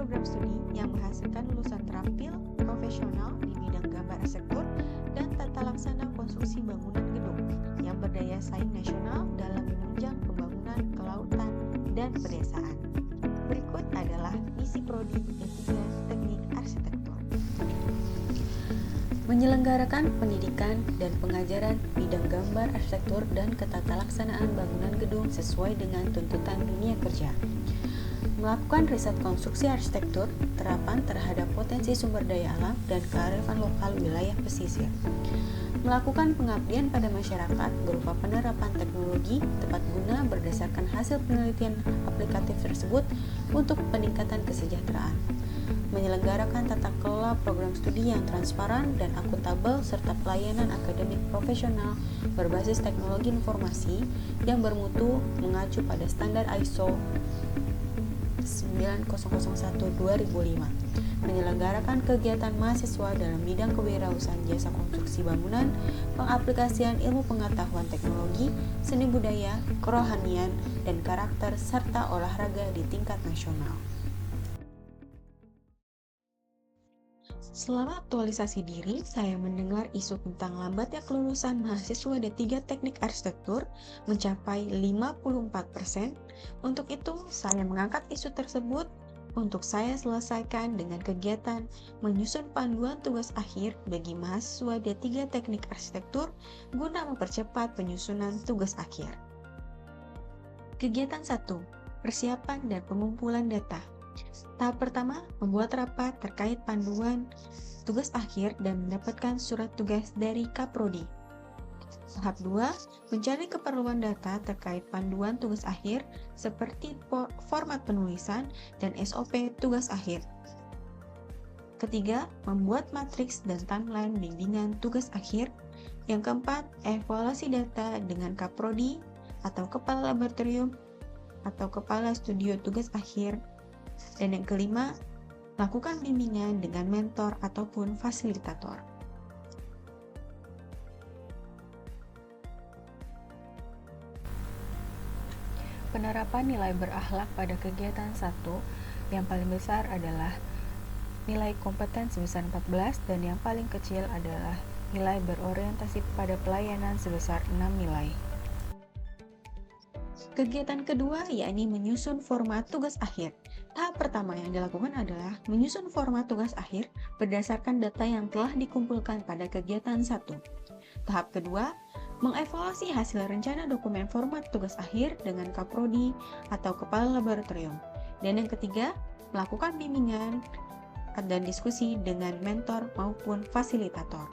program studi yang menghasilkan lulusan terampil, profesional di bidang gambar arsitektur, dan tata laksana konstruksi bangunan gedung yang berdaya saing nasional dalam menunjang pembangunan kelautan dan pedesaan. Berikut adalah misi prodi D3 Teknik Arsitektur. Menyelenggarakan pendidikan dan pengajaran bidang gambar arsitektur dan ketata laksanaan bangunan gedung sesuai dengan tuntutan dunia kerja. Melakukan riset konstruksi arsitektur, terapan terhadap potensi sumber daya alam dan kearifan lokal wilayah pesisir. Melakukan pengabdian pada masyarakat berupa penerapan teknologi tepat guna berdasarkan hasil penelitian aplikatif tersebut untuk peningkatan kesejahteraan. Menyelenggarakan tata kelola program studi yang transparan dan akuntabel serta pelayanan akademik profesional berbasis teknologi informasi yang bermutu mengacu pada standar ISO 9001-2005. Menyelenggarakan kegiatan mahasiswa dalam bidang kewirausahaan jasa konstruksi bangunan, pengaplikasian ilmu pengetahuan teknologi, seni budaya, kerohanian, dan karakter serta olahraga di tingkat nasional. Selama aktualisasi diri, saya mendengar isu tentang lambatnya kelulusan mahasiswa D3 Teknik Arsitektur mencapai 54%. Untuk itu, saya mengangkat isu tersebut untuk saya selesaikan dengan kegiatan menyusun panduan tugas akhir bagi mahasiswa D3 Teknik Arsitektur guna mempercepat penyusunan tugas akhir. Kegiatan 1. Persiapan dan pengumpulan data. Tahap pertama, membuat rapat terkait panduan tugas akhir dan mendapatkan surat tugas dari Kaprodi. Tahap 2, mencari keperluan data terkait panduan tugas akhir seperti format penulisan dan SOP tugas akhir. Ketiga, membuat matriks dan timeline bimbingan tugas akhir. Yang keempat, evaluasi data dengan Kaprodi atau kepala laboratorium atau kepala studio tugas akhir. Dan yang kelima, lakukan bimbingan dengan mentor ataupun fasilitator. Penerapan nilai berakhlak pada kegiatan 1 yang paling besar adalah nilai kompeten sebesar 14 dan yang paling kecil adalah nilai berorientasi pada pelayanan sebesar 6 nilai. Kegiatan kedua yakni menyusun format tugas akhir. Tahap pertama yang dilakukan adalah menyusun format tugas akhir berdasarkan data yang telah dikumpulkan pada kegiatan 1. Tahap kedua, mengevaluasi hasil rencana dokumen format tugas akhir dengan Kaprodi atau kepala laboratorium. Dan yang ketiga, melakukan bimbingan dan diskusi dengan mentor maupun fasilitator.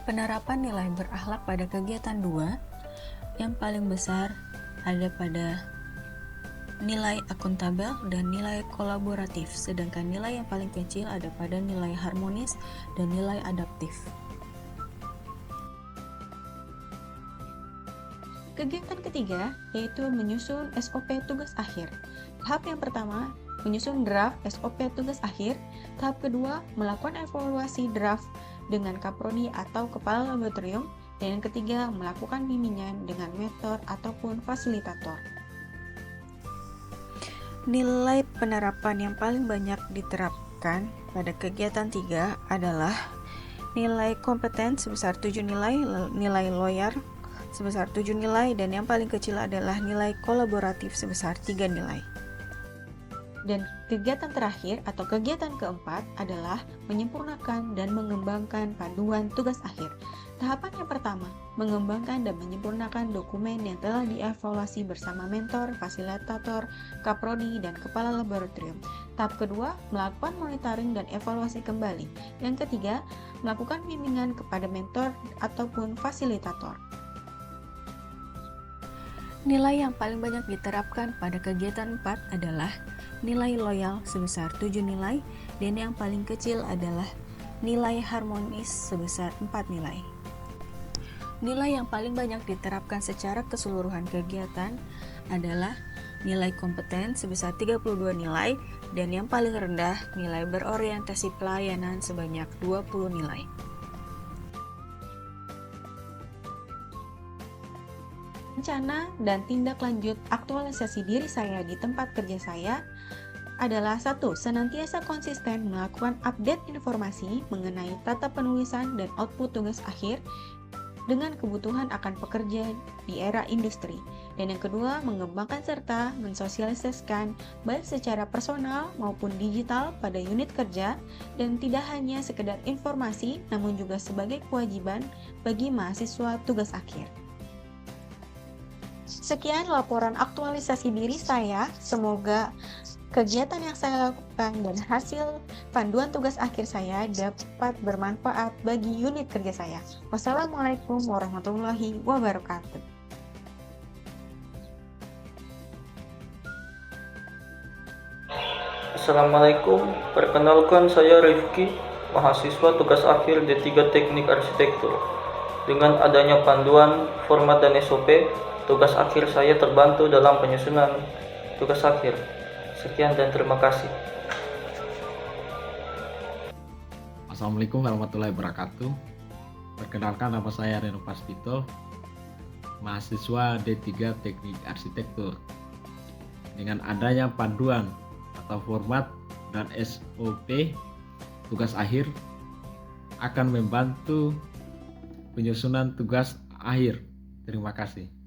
Penerapan nilai berakhlak pada kegiatan 2 yang paling besar ada pada nilai akuntabel dan nilai kolaboratif, sedangkan nilai yang paling kecil ada pada nilai harmonis dan nilai adaptif. Kegiatan ketiga yaitu menyusun SOP tugas akhir. Tahap yang pertama, menyusun draft SOP tugas akhir. Tahap kedua, melakukan evaluasi draft dengan Kaprodi atau kepala laboratorium. Dan yang ketiga, melakukan bimbingan dengan mentor ataupun fasilitator. Nilai penerapan yang paling banyak diterapkan pada kegiatan 3 adalah nilai kompeten sebesar 7 nilai, nilai lawyer sebesar 7 nilai, dan yang paling kecil adalah nilai kolaboratif sebesar 3 nilai. Dan kegiatan terakhir atau kegiatan keempat adalah menyempurnakan dan mengembangkan panduan tugas akhir. Tahapan yang pertama, mengembangkan dan menyempurnakan dokumen yang telah dievaluasi bersama mentor, fasilitator, Kaprodi, dan kepala laboratorium. Tahap kedua, melakukan monitoring dan evaluasi kembali. Yang ketiga, melakukan bimbingan kepada mentor ataupun fasilitator. Nilai yang paling banyak diterapkan pada kegiatan 4 adalah nilai loyal sebesar 7 nilai, dan yang paling kecil adalah nilai harmonis sebesar 4 nilai. Nilai yang paling banyak diterapkan secara keseluruhan kegiatan adalah nilai kompeten sebesar 32 nilai, dan yang paling rendah nilai berorientasi pelayanan sebanyak 20 nilai. rencana dan tindak lanjut aktualisasi diri saya di tempat kerja saya adalah 1. Senantiasa konsisten melakukan update informasi mengenai tata penulisan dan output tugas akhir dengan kebutuhan akan pekerja di era industri. Dan yang kedua, mengembangkan serta mensosialisasikan baik secara personal maupun digital pada unit kerja dan tidak hanya sekedar informasi namun juga sebagai kewajiban bagi mahasiswa tugas akhir. Sekian laporan aktualisasi diri saya. Semoga kegiatan yang saya lakukan dan hasil panduan tugas akhir saya dapat bermanfaat bagi unit kerja saya. Wassalamualaikum warahmatullahi wabarakatuh. Assalamualaikum, perkenalkan saya Rifki, mahasiswa tugas akhir D3 Teknik Arsitektur. Dengan adanya panduan, format dan SOP, tugas akhir saya terbantu dalam penyusunan tugas akhir. Sekian dan terima kasih. Assalamualaikum warahmatullahi wabarakatuh. Perkenalkan, nama saya Reno Paspito, mahasiswa D3 Teknik Arsitektur. Dengan adanya panduan atau format dan SOP, tugas akhir akan membantu penyusunan tugas akhir. Terima kasih.